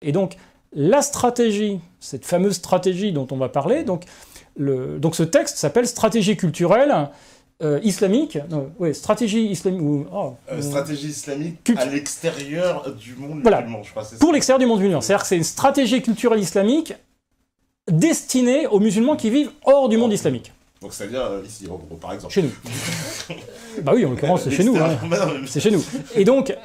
Et donc, la stratégie, cette fameuse stratégie dont on va parler, donc ce texte s'appelle « Stratégie culturelle islamique ». Oui, stratégie islamique... stratégie islamique à l'extérieur du monde musulman, je crois. Pour l'extérieur du monde musulman. C'est-à-dire que c'est une stratégie culturelle islamique destinée aux musulmans qui vivent hors du monde islamique. Donc c'est-à-dire ici, en gros, par exemple. Chez nous. Bah oui, en l'occurrence, c'est chez nous. Hein. C'est chez nous. Et donc,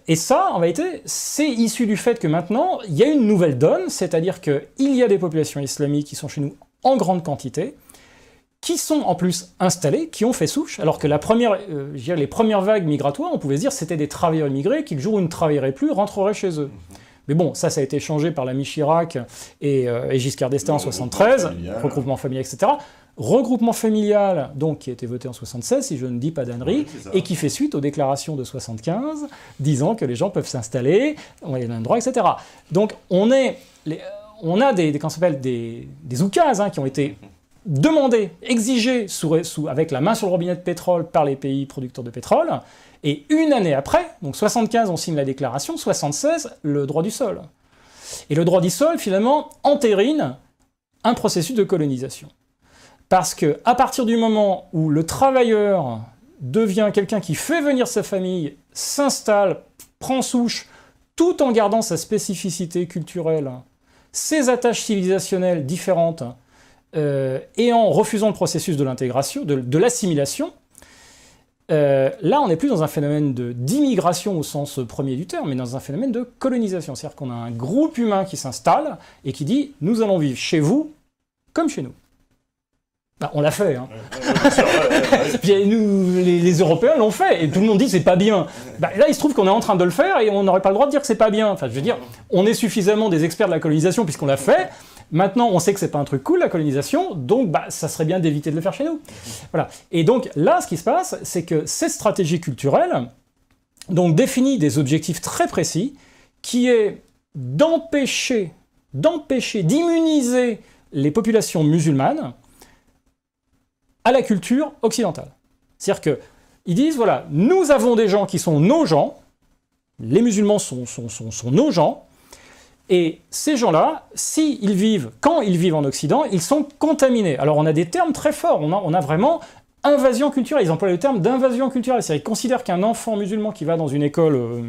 et ça, en vérité, c'est issu du fait que maintenant, il y a une nouvelle donne, c'est-à-dire qu'il y a des populations islamiques qui sont chez nous en grande quantité, qui sont en plus installées, qui ont fait souche, alors que les premières vagues migratoires, on pouvait se dire c'était des travailleurs immigrés qui, le jour où ils ne travailleraient plus, rentreraient chez eux. Mais bon, ça a été changé par l'ami Chirac et Giscard d'Estaing en 73, regroupement familial, etc. Regroupement familial, donc, qui a été voté en 76, si je ne dis pas d'ânerie, et qui fait suite aux déclarations de 75, disant que les gens peuvent s'installer, on a les mêmes droits, etc. Donc, on a des oukases qui ont été demandés, exigés, avec la main sur le robinet de pétrole par les pays producteurs de pétrole, et une année après, donc 75, on signe la déclaration, 76, le droit du sol. Et le droit du sol, finalement, entérine un processus de colonisation. Parce que à partir du moment où le travailleur devient quelqu'un qui fait venir sa famille, s'installe, prend souche, tout en gardant sa spécificité culturelle, ses attaches civilisationnelles différentes, et en refusant le processus de l'intégration, de l'assimilation, là on n'est plus dans un phénomène d'immigration au sens premier du terme, mais dans un phénomène de colonisation. C'est-à-dire qu'on a un groupe humain qui s'installe et qui dit « nous allons vivre chez vous comme chez nous ». Bah, on l'a fait, hein. Puis nous, les Européens l'ont fait, et tout le monde dit c'est pas bien. Bah, là, il se trouve qu'on est en train de le faire, et on n'aurait pas le droit de dire que c'est pas bien. Enfin, je veux dire, on est suffisamment des experts de la colonisation puisqu'on l'a fait. Maintenant, on sait que c'est pas un truc cool, la colonisation, donc bah, ça serait bien d'éviter de le faire chez nous. Voilà. Et donc là, ce qui se passe, c'est que cette stratégie culturelle donc, définit des objectifs très précis, qui est d'empêcher, d'immuniser les populations musulmanes à la culture occidentale. C'est-à-dire qu'ils disent, voilà, nous avons des gens qui sont nos gens, les musulmans sont nos gens, et ces gens-là, quand ils vivent en Occident, ils sont contaminés. Alors on a des termes très forts, on a vraiment invasion culturelle, ils emploient le terme d'invasion culturelle, c'est-à-dire qu'ils considèrent qu'un enfant musulman qui va dans une école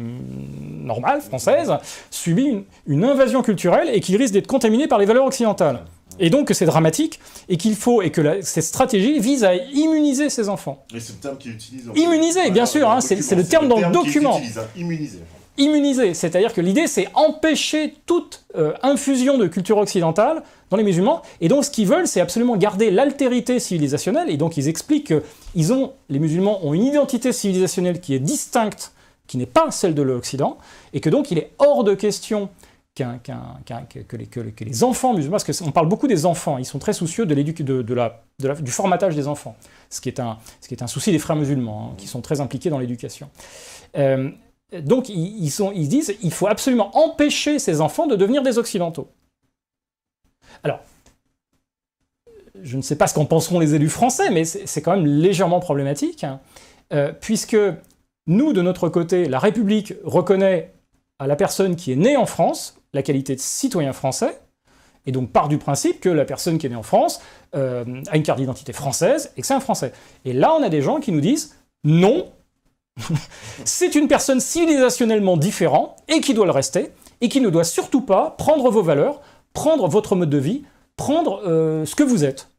normale, française, subit une invasion culturelle et qu'il risque d'être contaminé par les valeurs occidentales. Et donc que c'est dramatique, et que cette stratégie vise à immuniser ces enfants. Et c'est le terme qu'ils utilisent. Immuniser, bien sûr, hein, c'est le terme dans le document. Immuniser. Immuniser, c'est-à-dire que l'idée c'est empêcher toute infusion de culture occidentale dans les musulmans, et donc ce qu'ils veulent c'est absolument garder l'altérité civilisationnelle, et donc ils expliquent que les musulmans ont une identité civilisationnelle qui est distincte, qui n'est pas celle de l'Occident, et que donc il est hors de question que les enfants musulmans, parce qu'on parle beaucoup des enfants, ils sont très soucieux du formatage des enfants, ce qui est un souci des frères musulmans, hein, qui sont très impliqués dans l'éducation. Donc ils disent il faut absolument empêcher ces enfants de devenir des occidentaux. Alors, je ne sais pas ce qu'en penseront les élus français, mais c'est quand même légèrement problématique, hein, puisque nous, de notre côté, la République reconnaît à la personne qui est née en France la qualité de citoyen français, et donc part du principe que la personne qui est née en France a une carte d'identité française, et que c'est un Français. Et là, on a des gens qui nous disent non, c'est une personne civilisationnellement différente, et qui doit le rester, et qui ne doit surtout pas prendre vos valeurs, prendre votre mode de vie, prendre ce que vous êtes.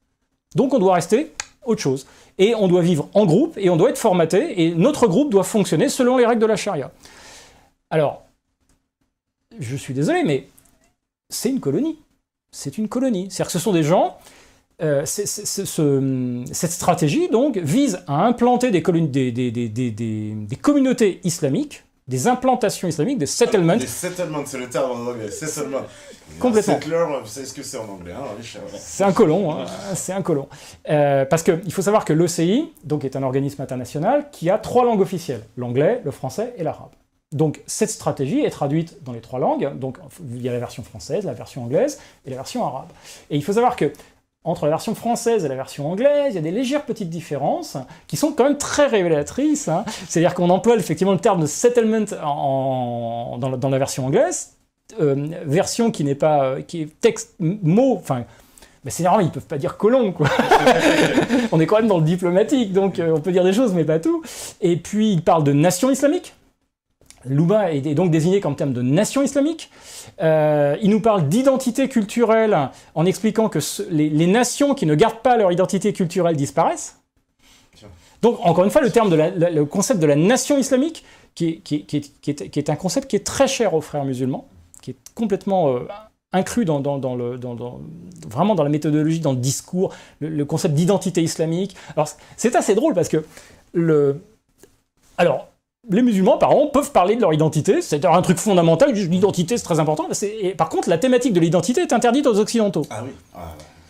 Donc on doit rester autre chose. Et on doit vivre en groupe, et on doit être formaté, et notre groupe doit fonctionner selon les règles de la charia. Alors, je suis désolé, mais c'est une colonie. C'est une colonie. C'est-à-dire que ce sont des gens... cette stratégie, donc, vise à implanter des communautés islamiques, des implantations islamiques, des settlements. Des settlements, c'est le terme en anglais, settlement. Complètement. Settler, c'est ce que c'est en anglais. Hein, c'est un colon, hein, c'est un colon. Parce qu'il faut savoir que l'OCI, donc, est un organisme international qui a 3 langues officielles, l'anglais, le français et l'arabe. Donc cette stratégie est traduite dans les 3 langues, donc il y a la version française, la version anglaise et la version arabe. Et il faut savoir que entre la version française et la version anglaise, il y a des légères petites différences qui sont quand même très révélatrices, hein. C'est-à-dire qu'on emploie effectivement le terme de settlement dans la version anglaise, version qui n'est pas... qui est texte, mot, enfin... Ben c'est normal, ils ne peuvent pas dire colon, quoi. On est quand même dans le diplomatique, donc on peut dire des choses, mais pas tout. Et puis, il parle de nation islamique. L'Oumma est donc désigné comme terme de nation islamique. Il nous parle d'identité culturelle en expliquant que les nations qui ne gardent pas leur identité culturelle disparaissent. Donc, encore une fois, le concept de la nation islamique, qui est un concept qui est très cher aux frères musulmans, qui est complètement inclus vraiment dans la méthodologie, dans le discours, le concept d'identité islamique. Alors, c'est assez drôle parce que les musulmans, par exemple, peuvent parler de leur identité, c'est un truc fondamental, l'identité c'est très important, et par contre la thématique de l'identité est interdite aux occidentaux. Ah oui,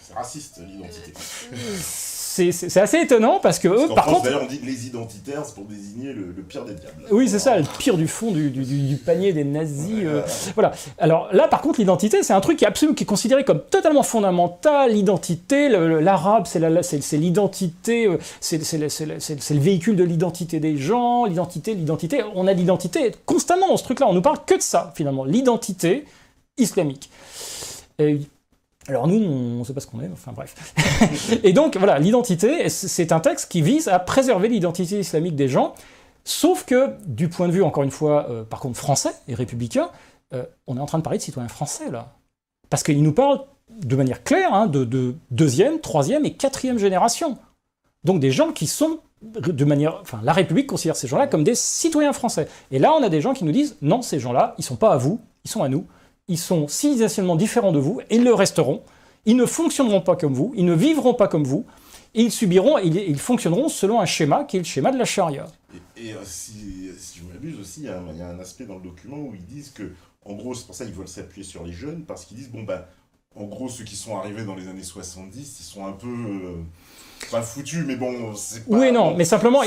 c'est raciste l'identité. C'est assez étonnant parce que eux, par contre... D'ailleurs, on dit que les identitaires, c'est pour désigner le pire des diables. Oui, c'est ça, le pire du fond du panier des nazis. Voilà. Alors là, par contre, l'identité, c'est un truc qui est considéré comme totalement fondamental. L'identité, l'arabe, c'est l'identité, c'est le véhicule de l'identité des gens. L'identité. On a l'identité constamment dans ce truc-là. On nous parle que de ça, finalement. L'identité islamique. Alors nous, on ne sait pas ce qu'on est, enfin bref. Et donc, voilà, l'identité, c'est un texte qui vise à préserver l'identité islamique des gens, sauf que, du point de vue, encore une fois, par contre, français et républicain, on est en train de parler de citoyens français, là. Parce qu'il nous parle de manière claire de deuxième, troisième et quatrième génération. Donc des gens qui sont, la République considère ces gens-là comme des citoyens français. Et là, on a des gens qui nous disent, non, ces gens-là, ils ne sont pas à vous, ils sont à nous. Ils sont civilisationnellement différents de vous, et ils le resteront. Ils ne fonctionneront pas comme vous, ils ne vivront pas comme vous, et ils fonctionneront selon un schéma qui est le schéma de la charia. Et si je m'abuse aussi, il y a un aspect dans le document où ils disent que, en gros, c'est pour ça qu'ils veulent s'appuyer sur les jeunes, parce qu'ils disent, en gros, ceux qui sont arrivés dans les années 70, ils sont un peu... pas foutus, mais bon, c'est pas... Oui, non, mais simplement,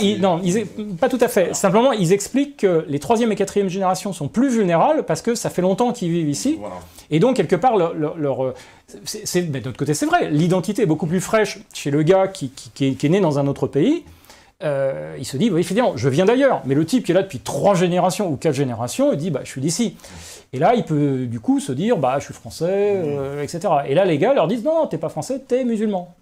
pas tout à fait. Voilà. Simplement, ils expliquent que les troisième et quatrième générations sont plus vulnérables parce que ça fait longtemps qu'ils vivent ici. Voilà. Et donc, quelque part, d'un autre côté, c'est vrai, l'identité est beaucoup plus fraîche chez le gars qui est né dans un autre pays. Il se dit, oui, finalement, je viens d'ailleurs. Mais le type qui est là depuis 3 générations ou 4 générations, il dit, je suis d'ici. Et là, il peut, du coup, se dire, je suis français, etc. Et là, les gars leur disent, non, t'es pas français, t'es musulman.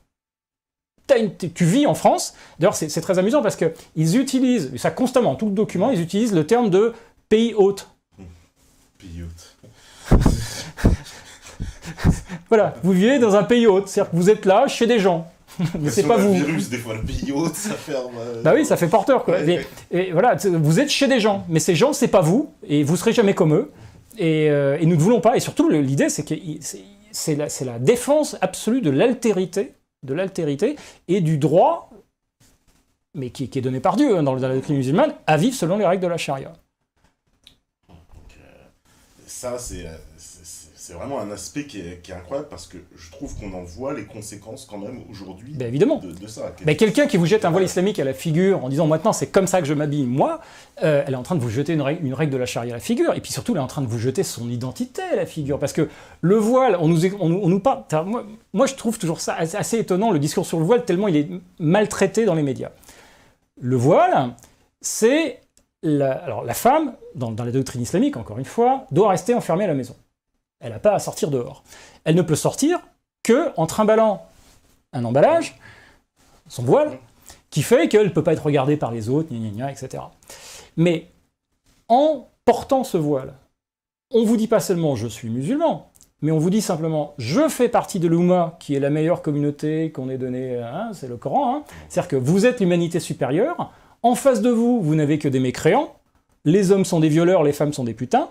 Tu vis en France. D'ailleurs, c'est très amusant parce qu'ils utilisent, ça constamment, tout le document, ils utilisent le terme de pays hôte. Pays hôte. Voilà, vous vivez dans un pays hôte, c'est-à-dire que vous êtes là chez des gens. Mais c'est pas vous. Virus, des fois, le pays hôte, ça ferme. Bah oui, ça fait porteur, quoi. Ouais. Et voilà, vous êtes chez des gens, mais ces gens, c'est pas vous, et vous serez jamais comme eux. Et nous ne voulons pas. Et surtout, l'idée, c'est que c'est la défense absolue de l'altérité et du droit, mais qui est donné par Dieu dans la doctrine musulmane, à vivre selon les règles de la charia. Donc, ça, c'est vraiment un aspect qui est incroyable parce que je trouve qu'on en voit les conséquences quand même aujourd'hui évidemment. De ça. Quelqu'un qui vous jette un voile islamique à la figure en disant maintenant c'est comme ça que je m'habille, moi, elle est en train de vous jeter une règle de la charia à la figure, et puis surtout elle est en train de vous jeter son identité à la figure, parce que le voile, on nous parle... Moi je trouve toujours ça assez étonnant, le discours sur le voile, tellement il est maltraité dans les médias. Le voile, c'est... Alors la femme, dans la doctrine islamique, encore une fois, doit rester enfermée à la maison. Elle n'a pas à sortir dehors. Elle ne peut sortir qu'en trimballant un emballage, son voile, qui fait qu'elle ne peut pas être regardée par les autres, etc. Mais en portant ce voile, on ne vous dit pas seulement « je suis musulman », mais on vous dit simplement « je fais partie de l'Oumma, qui est la meilleure communauté qu'on ait donnée, c'est le Coran, c'est-à-dire que vous êtes l'humanité supérieure, en face de vous, vous n'avez que des mécréants, les hommes sont des violeurs, les femmes sont des putains ».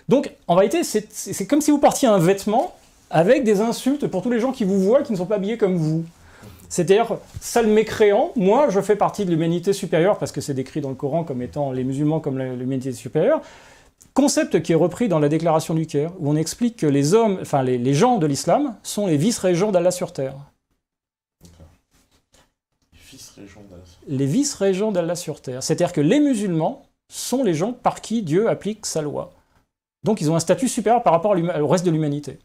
Donc, en réalité, c'est comme si vous portiez un vêtement avec des insultes pour tous les gens qui vous voient, qui ne sont pas habillés comme vous. C'est-à-dire, sale mécréant, moi, je fais partie de l'humanité supérieure, parce que c'est décrit dans le Coran comme étant les musulmans comme l'humanité supérieure. Concept qui est repris dans la déclaration du Caire, où on explique que les hommes, enfin les gens de l'islam, sont les vice-régents d'Allah sur terre. Les vice-régents d'Allah sur terre. C'est-à-dire que les musulmans sont les gens par qui Dieu applique sa loi. Donc ils ont un statut supérieur par rapport au reste de l'humanité.